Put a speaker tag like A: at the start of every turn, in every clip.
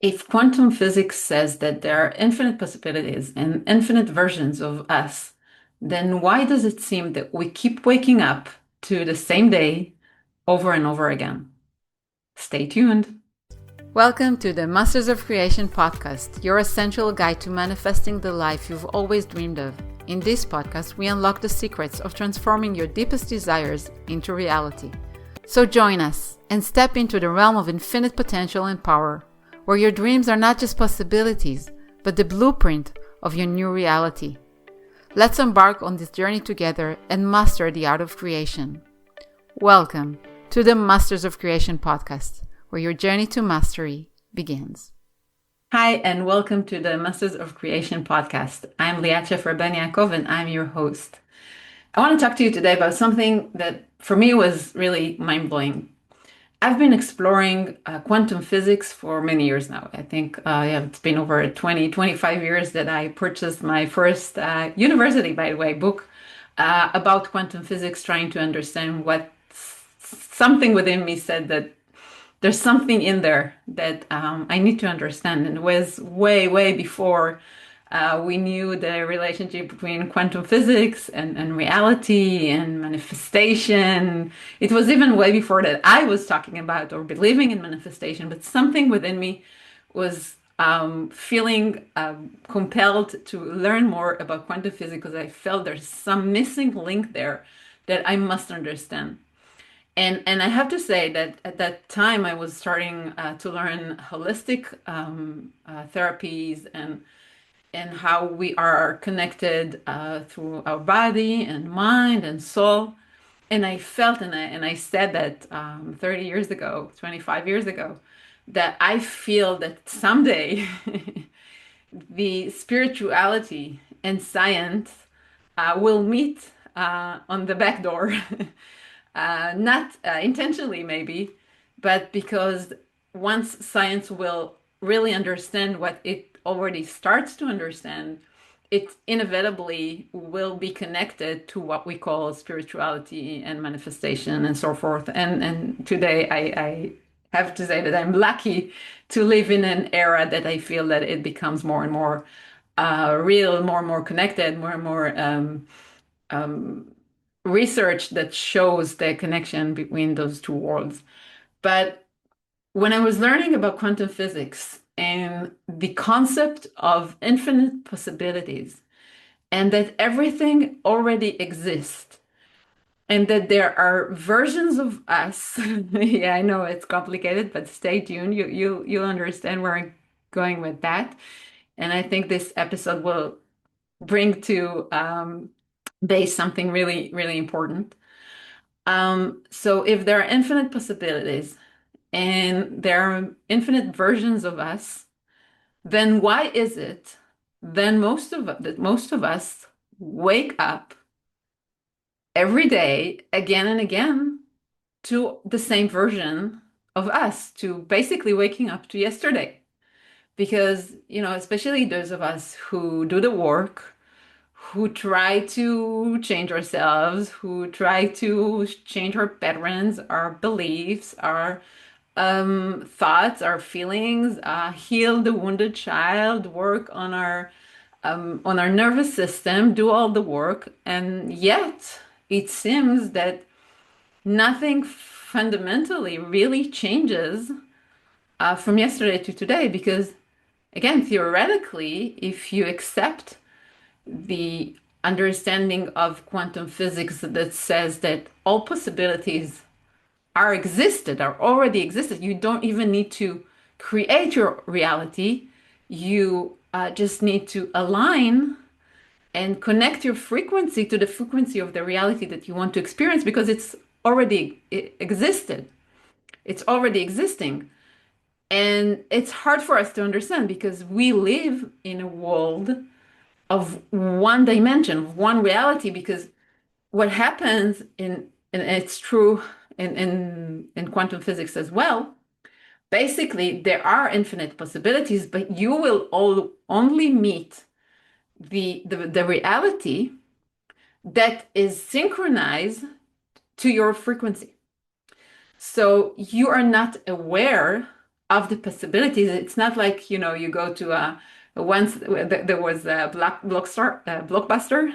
A: If quantum physics says that there are infinite possibilities and infinite versions of us, then why does it seem that we keep waking up to the same day over and over again? Stay tuned.
B: Welcome to the Masters of Creation podcast, your essential guide to manifesting the life you've always dreamed of. In this podcast, we unlock the secrets of transforming your deepest desires into reality. So join us and step into the realm of infinite potential and power, where your dreams are not just possibilities, but the blueprint of your new reality. Let's embark on this journey together and master the art of creation. Welcome to the Masters of Creation podcast, where your journey to mastery begins.
A: Hi, and welcome to the Masters of Creation podcast. I'm Liat Scheffer Ben Yakov, and I'm your host. I want to talk to you today about something that for me was really mind-blowing. I've been exploring quantum physics for many years now. I think it's been over 25 years that I purchased my first university, by the way, book about quantum physics, trying to understand what something within me said that there's something in there that I need to understand. And it was way, way before we knew the relationship between quantum physics and reality and manifestation. It was even way before that I was talking about or believing in manifestation, but something within me was feeling compelled to learn more about quantum physics because I felt there's some missing link there that I must understand. And I have to say that at that time I was starting to learn holistic therapies and how we are connected through our body and mind and soul. And I felt and I said that 30 years ago, 25 years ago, that I feel that someday the spirituality and science will meet on the back door. Not intentionally, maybe, but because once science will really understand what it already starts to understand, it inevitably will be connected to what we call spirituality and manifestation and so forth. And today I have to say that I'm lucky to live in an era that I feel that it becomes more and more real, more and more connected, more and more research that shows the connection between those two worlds. But when I was learning about quantum physics and the concept of infinite possibilities, and that everything already exists, and that there are versions of us. Yeah, I know it's complicated, but stay tuned. You'll understand where I'm going with that. And I think this episode will bring to base something really, really important. So if there are infinite possibilities and there are infinite versions of us, then why is it then most of us wake up every day again and again to the same version of us, to basically waking up to yesterday? Because, especially those of us who do the work, who try to change ourselves, who try to change our patterns, our beliefs, our thoughts, our feelings, heal the wounded child, work on our nervous system, do all the work, and yet it seems that nothing fundamentally really changes from yesterday to today. Because, again, theoretically, if you accept the understanding of quantum physics that says that all possibilities are already existed. You don't even need to create your reality. You just need to align and connect your frequency to the frequency of the reality that you want to experience because it's already existed. It's already existing. And it's hard for us to understand because we live in a world of one dimension, of one reality, because what happens and it's true in quantum physics as well, basically there are infinite possibilities, but you will only meet the reality that is synchronized to your frequency. So you are not aware of the possibilities. It's not like, you go to once there was a blockbuster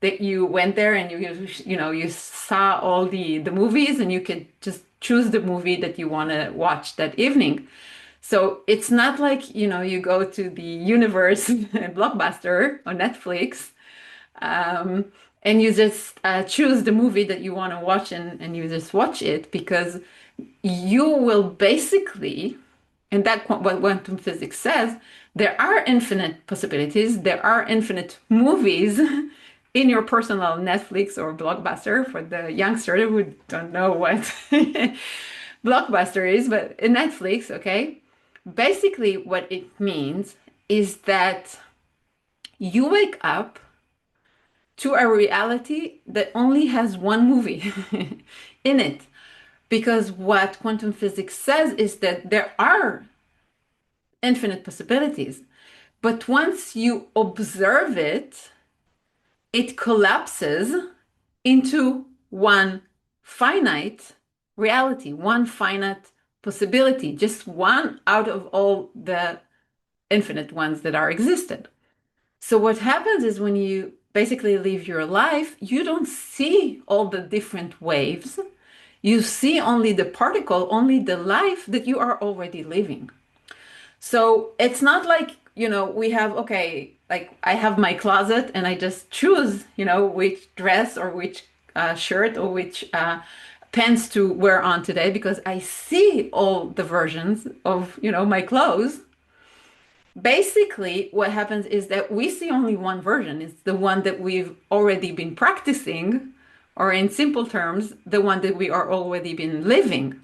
A: that you went there and you saw all the movies and you could just choose the movie that you want to watch that evening. So it's not like, you go to the universe blockbuster on Netflix, um, and you just choose the movie that you want to watch, and you just watch it, because you will basically, and that what quantum physics says, there are infinite possibilities, there are infinite movies in your personal Netflix or Blockbuster for the youngster who don't know what Blockbuster is, but in Netflix, okay? Basically, what it means is that you wake up to a reality that only has one movie in it. Because what quantum physics says is that there are infinite possibilities. But once you observe it, it collapses into one finite reality, one finite possibility, just one out of all the infinite ones that are existed. So what happens is when you basically live your life, you don't see all the different waves. You see only the particle, only the life that you are already living. So it's not like, we have, okay, like I have my closet and I just choose, which dress or which shirt or which pants to wear on today, because I see all the versions of, my clothes. Basically, what happens is that we see only one version. It's the one that we've already been practicing, or in simple terms, the one that we are already been living.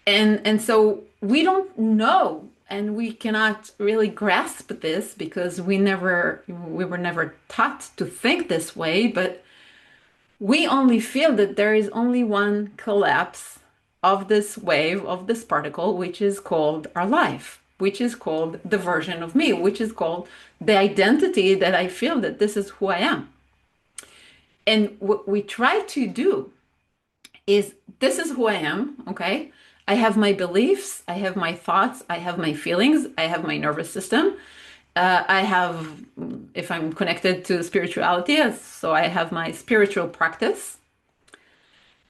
A: And so we don't know, and we cannot really grasp this because we were never taught to think this way, but we only feel that there is only one collapse of this wave, of this particle, which is called our life, which is called the version of me, which is called the identity that I feel that this is who I am. And what we try to do is, this is who I am, okay? I have my beliefs, I have my thoughts, I have my feelings, I have my nervous system. I have, if I'm connected to spirituality, so I have my spiritual practice.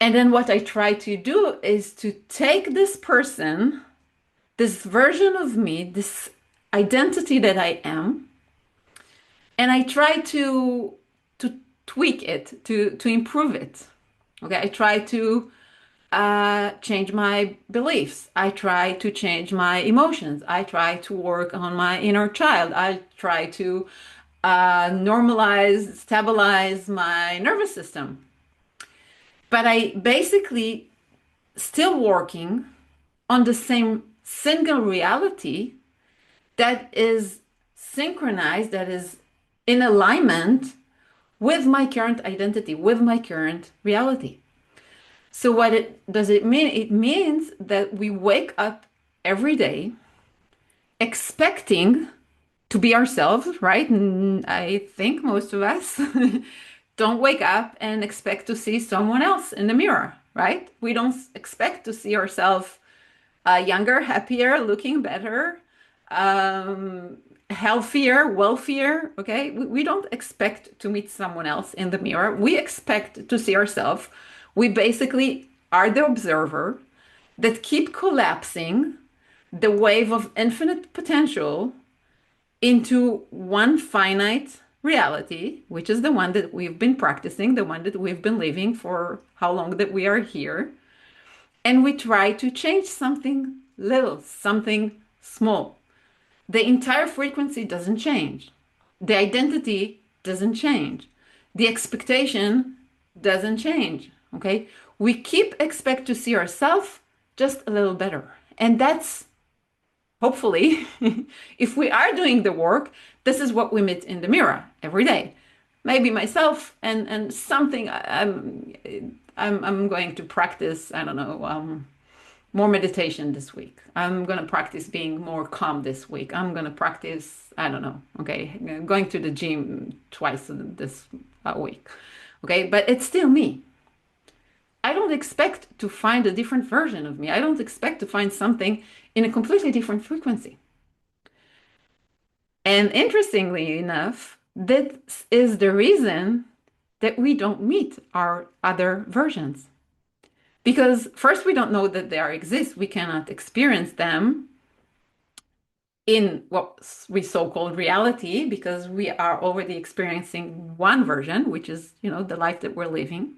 A: And then what I try to do is to take this person, this version of me, this identity that I am, and I try to tweak it, to improve it. Okay, I try to change my beliefs. I try to change my emotions. I try to work on my inner child. I try to normalize, stabilize my nervous system. But I basically still working on the same single reality that is synchronized, that is in alignment with my current identity, with my current reality. So what does it mean? It means that we wake up every day expecting to be ourselves, right? And I think most of us don't wake up and expect to see someone else in the mirror, right? We don't expect to see ourselves younger, happier, looking better, healthier, wealthier. Okay, we don't expect to meet someone else in the mirror. We expect to see ourselves. We basically are the observer that keep collapsing the wave of infinite potential into one finite reality, which is the one that we've been practicing, the one that we've been living for how long that we are here. And we try to change something little, something small. The entire frequency doesn't change. The identity doesn't change. The expectation doesn't change. Okay? We keep expect to see ourselves just a little better. And that's hopefully, if we are doing the work, this is what we meet in the mirror every day. Maybe myself and something I'm going to practice, I don't know, more meditation this week. I'm going to practice being more calm this week. I'm going to practice, I don't know, okay, going to the gym twice this week. Okay, but it's still me. I don't expect to find a different version of me. I don't expect to find something in a completely different frequency. And interestingly enough, this is the reason that we don't meet our other versions. Because first, we don't know that they are exist. We cannot experience them in what we so-called reality because we are already experiencing one version, which is, the life that we're living.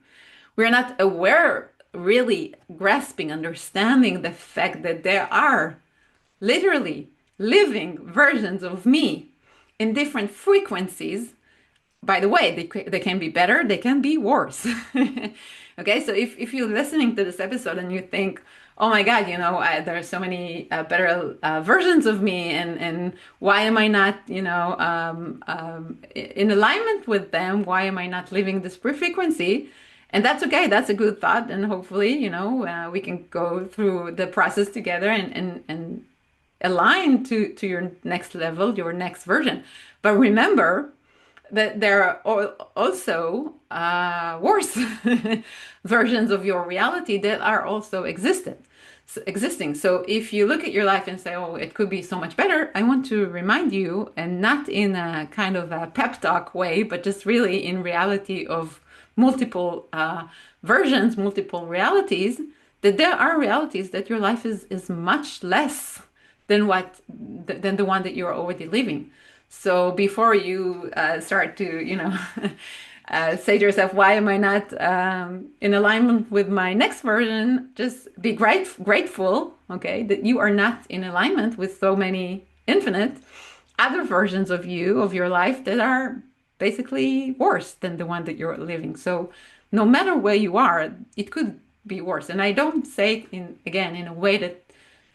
A: We're not aware, really grasping, understanding the fact that there are literally living versions of me in different frequencies. By the way, they can be better, they can be worse. Okay, so if you're listening to this episode and you think, oh my God, there are so many better versions of me, and why am I not, in alignment with them? Why am I not living this frequency? And that's okay. That's a good thought, and hopefully, we can go through the process together and align to your next level, your next version. But remember that there are also worse versions of your reality that are also existing. So if you look at your life and say, "Oh, it could be so much better," I want to remind you, and not in a kind of a pep talk way, but just really in reality of multiple versions, multiple realities, that there are realities that your life is much less than the one that you're already living. So before you start to, say to yourself, why am I not in alignment with my next version? Just be grateful, okay, that you are not in alignment with so many infinite other versions of you, of your life that are basically worse than the one that you're living. So no matter where you are, it could be worse. And I don't say it again, in a way that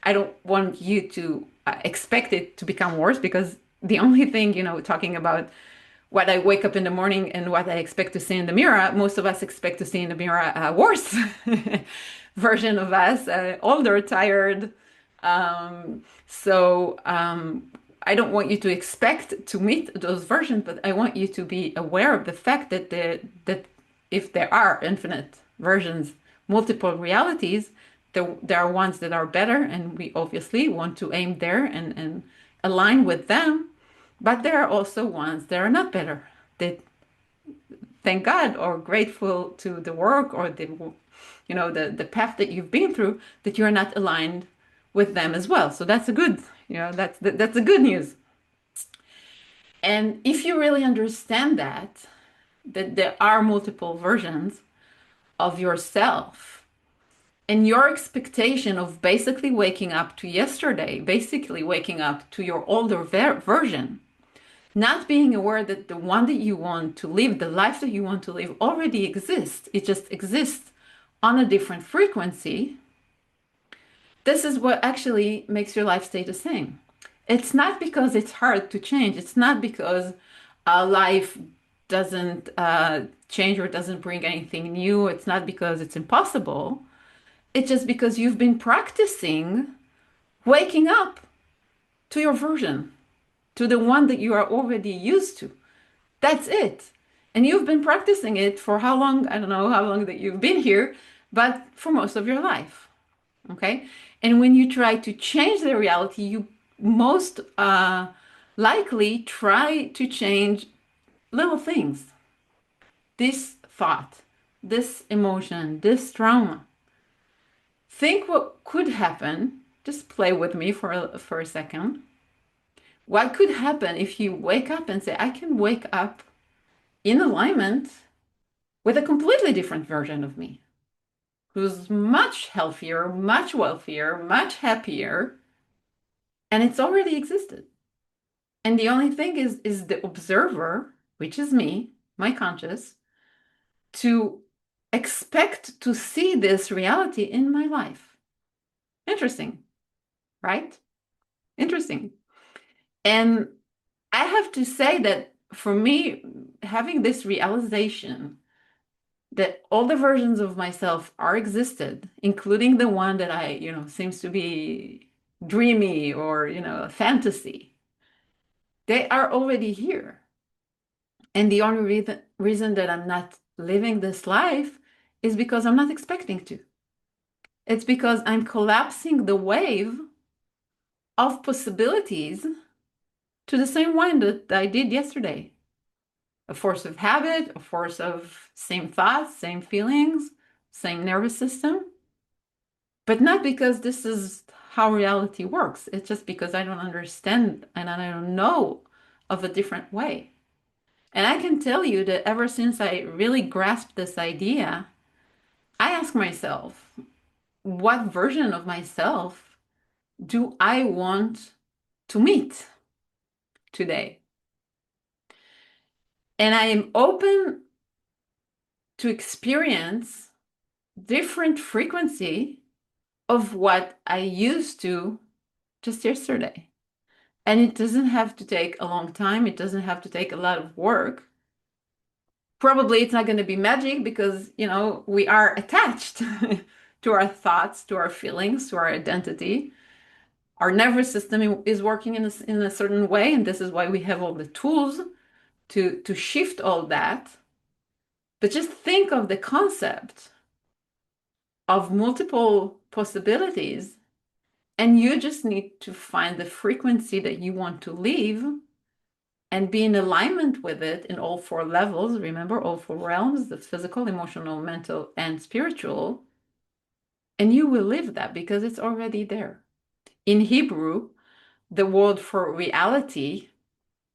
A: I don't want you to expect it to become worse, because the only thing, talking about what I wake up in the morning and what I expect to see in the mirror, most of us expect to see in the mirror a worse version of us, older, tired. I don't want you to expect to meet those versions, but I want you to be aware of the fact that if there are infinite versions, multiple realities, there are ones that are better, and we obviously want to aim there and align with them. But there are also ones that are not better. That, thank God, or grateful to the work or the path that you've been through, that you're not aligned with them as well. So that's a good, that's the good news. And if you really understand that there are multiple versions of yourself, and your expectation of basically waking up to yesterday, basically waking up to your older version, not being aware that the one that you want to live, the life that you want to live, already exists. It just exists on a different frequency. This is what actually makes your life stay the same. It's not because it's hard to change. It's not because life doesn't change or doesn't bring anything new. It's not because it's impossible. It's just because you've been practicing waking up to your version, to the one that you are already used to. That's it. And you've been practicing it for how long? I don't know how long that you've been here, but for most of your life. Okay. And when you try to change the reality, you most likely try to change little things. This thought, this emotion, this trauma. Think what could happen. Just play with me for a second. What could happen if you wake up and say, I can wake up in alignment with a completely different version of me, who's much healthier, much wealthier, much happier, and it's already existed. And the only thing is the observer, which is me, my conscious, to expect to see this reality in my life. Interesting, right? Interesting. And I have to say that for me, having this realization that all the versions of myself are existed, including the one that seems to be dreamy or, fantasy, they are already here. And the only reason that I'm not living this life is because I'm not expecting to. It's because I'm collapsing the wave of possibilities to the same one that I did yesterday. A force of habit, a force of same thoughts, same feelings, same nervous system. But not because this is how reality works. It's just because I don't understand and I don't know of a different way. And I can tell you that ever since I really grasped this idea, I ask myself, what version of myself do I want to meet today? And I am open to experience different frequency of what I used to just yesterday. And it doesn't have to take a long time. It doesn't have to take a lot of work. Probably it's not going to be magic because, we are attached to our thoughts, to our feelings, to our identity. Our nervous system is working in a certain way, and this is why we have all the tools to shift all that. But just think of the concept of multiple possibilities, and you just need to find the frequency that you want to live and be in alignment with it in all four levels. Remember, all four realms, the physical, emotional, mental, and spiritual. And you will live that because it's already there. In Hebrew, the word for reality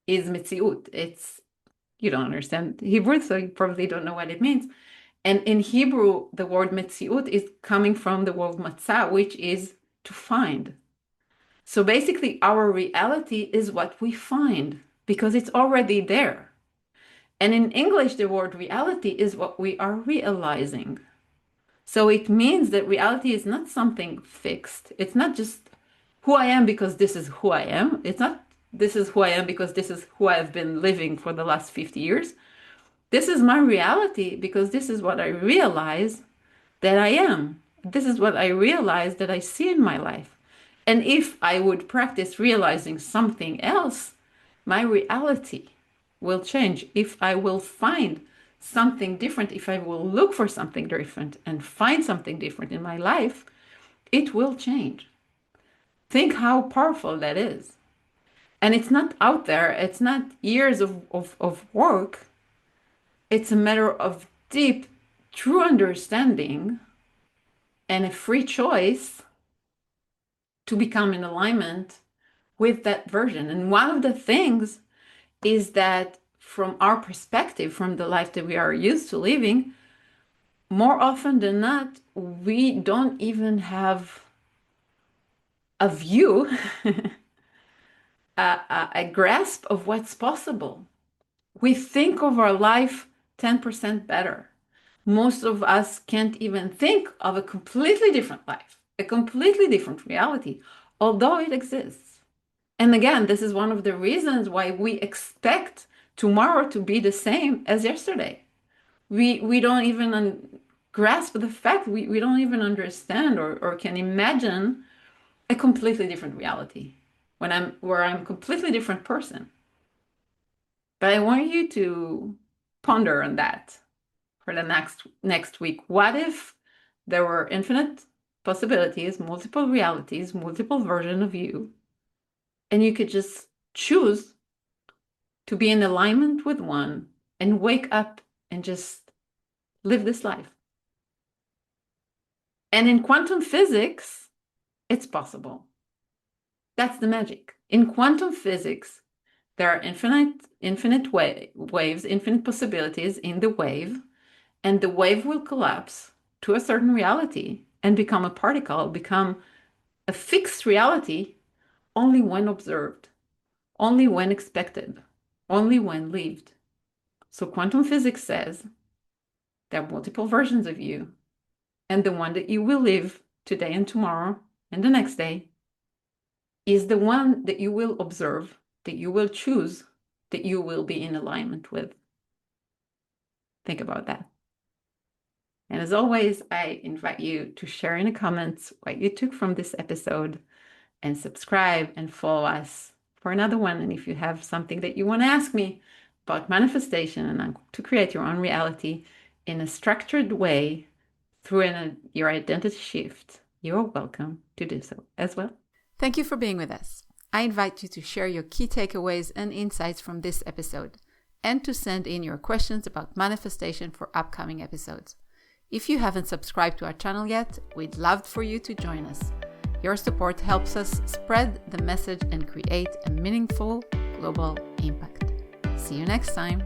A: is metziut. You don't understand Hebrew, so you probably don't know what it means. And in Hebrew, the word metziut is coming from the word matzah, which is to find. So basically, our reality is what we find because it's already there. And in English, the word reality is what we are realizing. So it means that reality is not something fixed. It's not just who I am because this is who I am. It's not this is who I am because this is who I've been living for the last 50 years. This is my reality because this is what I realize that I am. This is what I realize that I see in my life. And if I would practice realizing something else, my reality will change. If I will find something different, if I will look for something different and find something different in my life, it will change. Think how powerful that is. And it's not out there, it's not years of work. It's a matter of deep, true understanding and a free choice to become in alignment with that version. And one of the things is that from our perspective, from the life that we are used to living, more often than not, we don't even have a view, a grasp of what's possible. We think of our life 10% better. Most of us can't even think of a completely different life, a completely different reality, although it exists. And again, this is one of the reasons why we expect tomorrow to be the same as yesterday. We don't even grasp the fact, we don't even understand or can imagine a completely different reality where I'm a completely different person. But I want you to ponder on that for the next week. What if there were infinite possibilities, multiple realities, multiple versions of you, and you could just choose to be in alignment with one and wake up and just live this life? And in quantum physics, it's possible. That's the magic. In quantum physics, there are infinite waves, infinite possibilities in the wave, and the wave will collapse to a certain reality and become a particle, become a fixed reality only when observed, only when expected, only when lived. So quantum physics says there are multiple versions of you, and the one that you will live today and tomorrow and the next day is the one that you will observe, that you will choose, that you will be in alignment with. Think about that. And as always, I invite you to share in the comments what you took from this episode and subscribe and follow us for another one. And if you have something that you want to ask me about manifestation and to create your own reality in a structured way, through your identity shift, you're welcome to do so as well.
B: Thank you for being with us. I invite you to share your key takeaways and insights from this episode, and to send in your questions about manifestation for upcoming episodes. If you haven't subscribed to our channel yet, we'd love for you to join us. Your support helps us spread the message and create a meaningful global impact. See you next time.